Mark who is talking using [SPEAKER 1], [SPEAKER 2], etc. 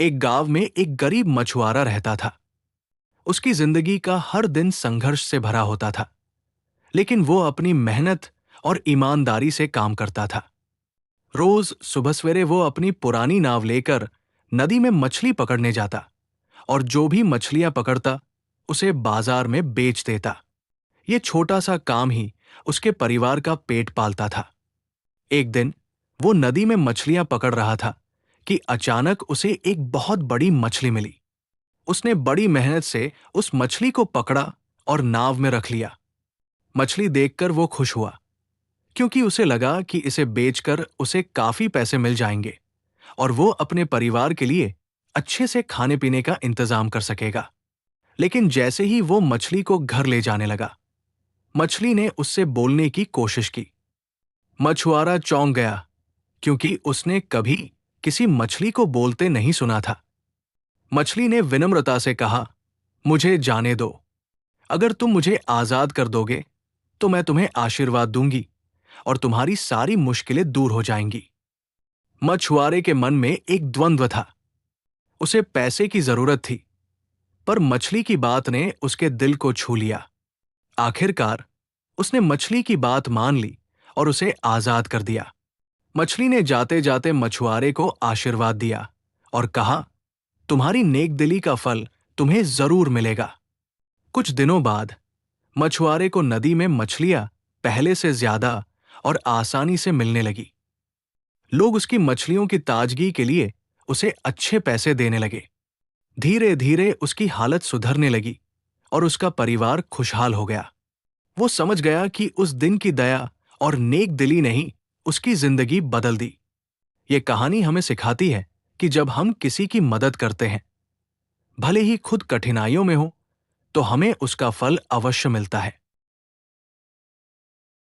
[SPEAKER 1] एक गांव में एक गरीब मछुआरा रहता था। उसकी जिंदगी का हर दिन संघर्ष से भरा होता था, लेकिन वो अपनी मेहनत और ईमानदारी से काम करता था। रोज सुबह सवेरे वो अपनी पुरानी नाव लेकर नदी में मछली पकड़ने जाता और जो भी मछलियां पकड़ता उसे बाजार में बेच देता। ये छोटा सा काम ही उसके परिवार का पेट पालता था। एक दिन वो नदी में मछलियां पकड़ रहा था कि अचानक उसे एक बहुत बड़ी मछली मिली। उसने बड़ी मेहनत से उस मछली को पकड़ा और नाव में रख लिया। मछली देखकर वो खुश हुआ, क्योंकि उसे लगा कि इसे बेचकर उसे काफी पैसे मिल जाएंगे और वो अपने परिवार के लिए अच्छे से खाने पीने का इंतजाम कर सकेगा। लेकिन जैसे ही वो मछली को घर ले जाने लगा, मछली ने उससे बोलने की कोशिश की। मछुआरा चौंक गया, क्योंकि उसने कभी किसी मछली को बोलते नहीं सुना था। मछली ने विनम्रता से कहा, मुझे जाने दो। अगर तुम मुझे आजाद कर दोगे तो मैं तुम्हें आशीर्वाद दूंगी और तुम्हारी सारी मुश्किलें दूर हो जाएंगी। मछुआरे के मन में एक द्वंद्व था। उसे पैसे की जरूरत थी, पर मछली की बात ने उसके दिल को छू लिया। आखिरकार उसने मछली की बात मान ली और उसे आजाद कर दिया। मछली ने जाते जाते मछुआरे को आशीर्वाद दिया और कहा, तुम्हारी नेकदिली का फल तुम्हें जरूर मिलेगा। कुछ दिनों बाद मछुआरे को नदी में मछलियां पहले से ज्यादा और आसानी से मिलने लगी। लोग उसकी मछलियों की ताजगी के लिए उसे अच्छे पैसे देने लगे। धीरे धीरे उसकी हालत सुधरने लगी और उसका परिवार खुशहाल हो गया। वो समझ गया कि उस दिन की दया और नेक दिली ने ही उसकी जिंदगी बदल दी। ये कहानी हमें सिखाती है कि जब हम किसी की मदद करते हैं, भले ही खुद कठिनाइयों में हो, तो हमें उसका फल अवश्य मिलता है।